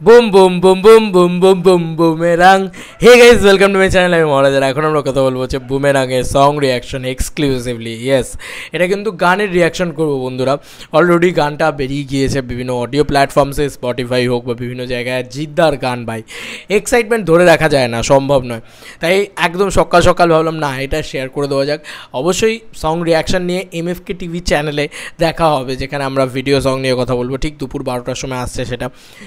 Boom boom boom boom boom boom boom boomerang. Hey guys, welcome to my channel. আমি মহারাজার এখন আমরা কথা বলবো হচ্ছে বুমেরাং এর সং রিয়াকশন এক্সক্লুসিভলি। ইয়েস, এটা কিন্তু গানের রিয়াকশন করবো বন্ধুরা। অলরেডি গানটা বেরিয়ে গিয়েছে বিভিন্ন অডিও প্ল্যাটফর্মসে, স্পটিফাই হোক বা বিভিন্ন জায়গায়। জিদ্দার গান ভাই, এক্সাইটমেন্ট ধরে রাখা যায় না, সম্ভব নয়। তাই একদম সকাল সকাল ভাবলাম না এটা শেয়ার করে দেওয়া যাক। অবশ্যই সং রিয়াকশন নিয়ে MFK টিভি চ্যানেলে দেখা হবে, যেখানে আমরা ভিডিও সং নিয়ে কথা বলবো। ঠিক দুপুর 12টার সময় আসছে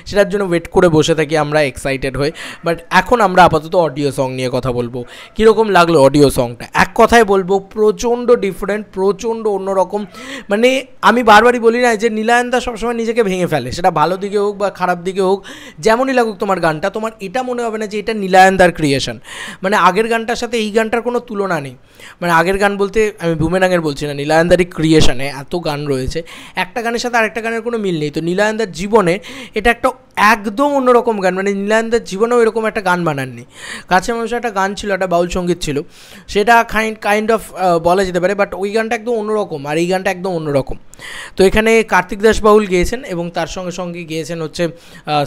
সেটার জন্য ওয়েট করে বসে থাকি আমরা, এক্সাইটেড হই। বাট এখন আমরা আপাতত অডিও সং নিয়ে কথা বলবো। কীরকম লাগলো অডিও সংটা? এক কথায় বলবো প্রচণ্ড ডিফারেন্ট, প্রচণ্ড অন্যরকম। মানে আমি বারবারই বলি না যে নীলায়নদা সবসময় নিজেকে ভেঙে ফেলে, সেটা ভালো দিকে হোক বা খারাপ দিকে হোক, যেমনই লাগুক তোমার গানটা, তোমার এটা মনে হবে না যে এটা নীলায়নদার ক্রিয়েশন। মানে আগের গানটার সাথে এই গানটার কোনো তুলনা নেই। মানে আগের গান বলতে আমি বুমেরাংয়ের বলছি না, নীলায়নদারই ক্রিয়েশনে এত গান রয়েছে, একটা গানের সাথে আরেকটা গানের কোনো মিল নেই। তো নীলায়নদার জীবনে এটা একটা একদম অন্যরকম গান। মানে নীলায়নদার জীবনেও এরকম একটা গান বানাননি। কাছে মানুষের একটা গান ছিল, একটা বাউল সঙ্গীত ছিল, সেটা কাইন্ড অফ বলা যেতে পারে। বাট ওই গানটা একদম অন্যরকম, আর এই গানটা একদম অন্যরকম। তো এখানে কার্তিক দাস বাউল গেয়েছেন এবং তার সঙ্গে সঙ্গে গিয়েছেন হচ্ছে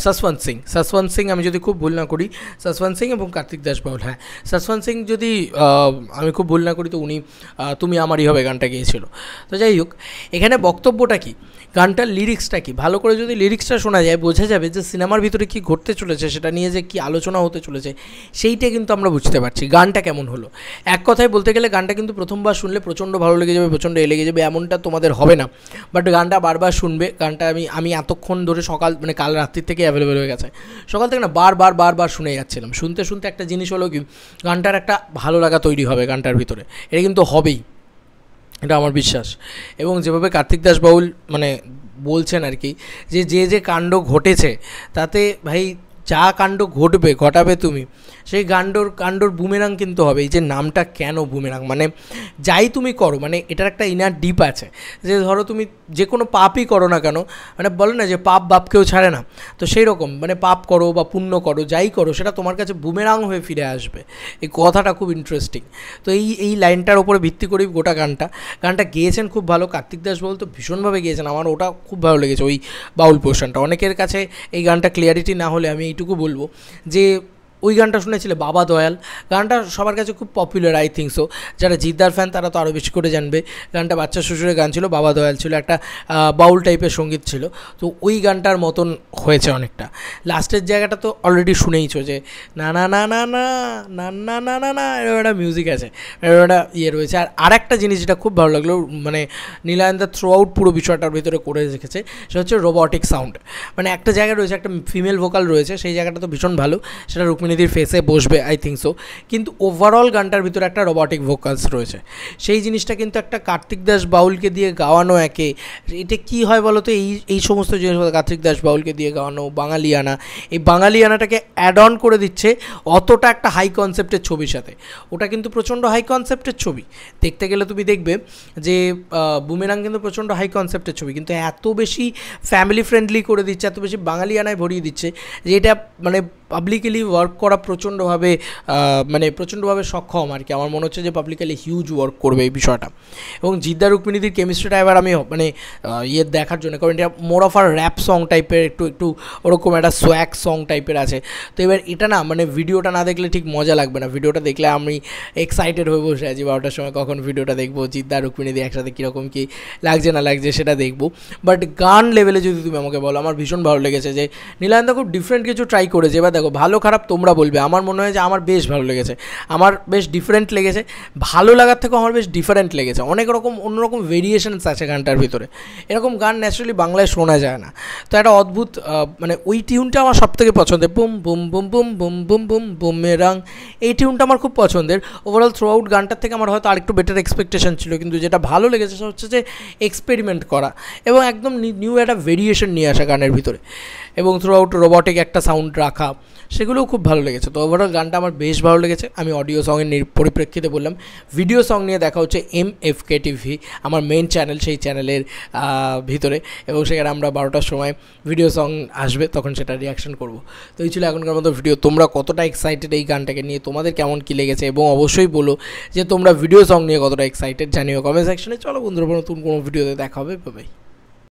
সসবন্ত সিং, আমি যদি খুব ভুল না করি, সসবন্ত সিং এবং কার্তিক দাস বাউল। হ্যাঁ, সসবন্ত সিং যদি আমি খুব ভুল না করি তো উনি তুমি আমারই হবে গানটা গিয়েছিল। তো যাই হোক, এখানে বক্তব্যটা কী, গানটার লিরিক্সটা কী, ভালো করে যদি লিরিক্সটা শোনা যায় বোঝা যাবে যে সিনেমার ভিতরে কী ঘটতে চলেছে, সেটা নিয়ে যে কী আলোচনা হতে চলেছে সেইটা কিন্তু আমরা বুঝতে পারছি। গানটা কেমন হলো, এক কথায় বলতে গেলে গানটা কিন্তু প্রথমবার শুনলে প্রচণ্ড ভালো লেগে যাবে, প্রচণ্ড লেগে যাবে এমনটা তোমাদের হবে না। বাট গানটা বারবার শুনবে। গানটা আমি এতক্ষণ ধরে মানে কাল রাত্রির থেকে অ্যাভেলেবেল হয়ে গেছে, সকাল থেকে না বারবার শুনে যাচ্ছিলাম। শুনতে শুনতে একটা জিনিস হলো কি, গানটার একটা ভালো লাগা তৈরি হবে গানটার ভিতরে, এটা কিন্তু হবেই, এটা আমার বিশ্বাস। এবং যেভাবে কার্তিক দাস বাউল মানে বলছেন আর কি, যে কাণ্ড ঘটেছে তাতে ভাই যা কাণ্ড ঘটাবে তুমি, সেই কাণ্ডর বুমেরাং কিন্তু হবে। এই যে নামটা কেন বুমেরাং, মানে যাই তুমি করো, মানে এটার একটা ইনার ডিপ আছে। যে ধরো তুমি যে কোনো পাপই করো না কেন, মানে বলে না যে পাপ বাপকেও ছাড়ে না, তো সেই রকম মানে পাপ করো বা পুণ্য করো, যাই করো সেটা তোমার কাছে বুমেরাং হয়ে ফিরে আসবে। এই কথাটা খুব ইন্টারেস্টিং। তো এই লাইনটার ওপরে ভিত্তি করেই গোটা গানটা গেয়েছেন খুব ভালো। কার্তিক দাস বাউল তো ভীষণভাবে গিয়েছেন, আমার ওটা খুব ভালো লেগেছে ওই বাউল পোর্শনটা। অনেকের কাছে এই গানটা ক্লিয়ারিটি না হলে আমি এইটুকু বলবো যে ওই গানটা শুনেছিলে বাবা দয়াল, গানটা সবার কাছে খুব পপুলার, আই থিঙ্ক সো। যারা জিদ্দার ফ্যান তারা তো আরও বেশি করে জানবে। গানটা বাচ্চা শ্বশুরের গান ছিল, বাবা দয়াল ছিল, একটা বাউল টাইপের সঙ্গীত ছিল। তো ওই গানটার মতন হয়েছে অনেকটা। লাস্টের জায়গাটা তো অলরেডি শুনেইছো যে না না না না না না না না না না, এরকম একটা মিউজিক আছে, এরকম একটা ইয়ে রয়েছে। আর একটা জিনিস যেটা খুব ভালো লাগলো, মানে নীলায়নদা থ্রু আউট পুরো বিষয়টার ভিতরে করে রেখেছে, সেটা হচ্ছে রোবটিক সাউন্ড। মানে একটা জায়গায় রয়েছে, একটা ফিমেল ভোকাল রয়েছে, সেই জায়গাটা তো ভীষণ ভালো, সেটা রুক্মিণীদির ফেসে বসবে আই থিঙ্ক সো। কিন্তু ওভারঅল গানটার ভিতরে একটা রোবটিক ভোকালস রয়েছে, সেই জিনিসটা কিন্তু একটা কার্তিক দাস বাউলকে দিয়ে গাওয়ানো। এটা কী হয় বলো তো, এই সমস্ত জিনিস কার্তিক দাস বাউলকে দিয়ে গাওয়ানো বাঙালিয়ানা, এই বাঙালিয়ানাটাকে অ্যাড অন করে দিচ্ছে অতটা একটা হাই কনসেপ্টের ছবির সাথে। ওটা কিন্তু প্রচণ্ড হাই কনসেপ্টের ছবি, দেখতে গেলে তুমি দেখবে যে বুমেরাং কিন্তু প্রচণ্ড হাই কনসেপ্টের ছবি, কিন্তু এত বেশি ফ্যামিলি ফ্রেন্ডলি করে দিচ্ছে, এত বেশি বাঙালিয়ানায় ভরিয়ে দিচ্ছে যে এটা মানে পাবলিকলি ওয়ার্ক করা প্রচণ্ডভাবে সক্ষম আর কি। আমার মনে হচ্ছে যে পাবলিকলি হিউজ ওয়ার্ক করবে এই বিষয়টা। এবং জিদ্দা রুক্মিণীদির কেমিস্ট্রিটা এবার আমি মানে দেখার জন্য, কারণ এটা মোর অফ আর র্যাপ সং টাইপের, একটু ওরকম একটা সোয়াক সং টাইপের আছে। তো এবার এটা না মানে ভিডিওটা না দেখলে ঠিক মজা লাগবে না। ভিডিওটা দেখলে আমি এক্সাইটেড হয়ে বসে আছি 12টার সময় কখন ভিডিওটা দেখবো, জিদ্দা রুক্মিণীদি একসাথে কীরকম কী লাগছে না লাগছে সেটা দেখবো। বাট গান লেভেলে যদি তুমি আমাকে বলো, আমার ভীষণ ভালো লেগেছে যে নীলায়নদা খুব ডিফারেন্ট কিছু ট্রাই করেছে। এবার দেখো ভালো খারাপ তোমরা বলবে, আমার মনে হয় যে আমার বেশ ভালো লেগেছে, আমার বেশ ডিফারেন্ট লেগেছে। ভালো লাগার থেকেও আমার বেশ ডিফারেন্ট লেগেছে, অন্যরকম ভেরিয়েশনস আছে গানটার ভিতরে। এরকম গান ন্যাচারালি বাংলায় শোনা যায় না। তো একটা অদ্ভুত মানে ওই টিউনটা আমার সবথেকে পছন্দের, boom boom boom boom boom boom boom boomerang, এই টিউনটা আমার খুব পছন্দের। ওভারঅল থ্রু আউট গানটার থেকে আমার হয়তো আরেকটু বেটার এক্সপেকটেশন ছিল, কিন্তু যেটা ভালো লেগেছে সেটা হচ্ছে যে এক্সপেরিমেন্ট করা এবং একদম নিউ একটা ভেরিয়েশন নিয়ে আসা গানের ভিতরে, এবং থ্রু আউট রোবটিক একটা সাউন্ড রাখা, সেগুলোও খুব ভালো লেগেছে। তো ওভারঅল গানটা আমার বেশ ভালো লেগেছে। আমি অডিও সঙের পরিপ্রেক্ষিতে বললাম। ভিডিও সং নিয়ে দেখা হচ্ছে MFK টিভি, আমার মেন চ্যানেল, সেই চ্যানেলের ভিতরে, এবং সেখানে আমরা 12টার সময় ভিডিও সং আসবে, তখন সেটা রিয়াকশন করব। তো এই ছিল এখনকার মতো ভিডিও। তোমরা কতটা এক্সাইটেড এই গানটাকে নিয়ে, তোমাদের কেমন কী লেগেছে, এবং অবশ্যই বলো যে তোমরা ভিডিও সং নিয়ে কতটা এক্সাইটেড, জানিও কমেন্ট সেকশনে। চলো বন্ধুরা, নতুন কোনো ভিডিওতে দেখা হবে, বাই।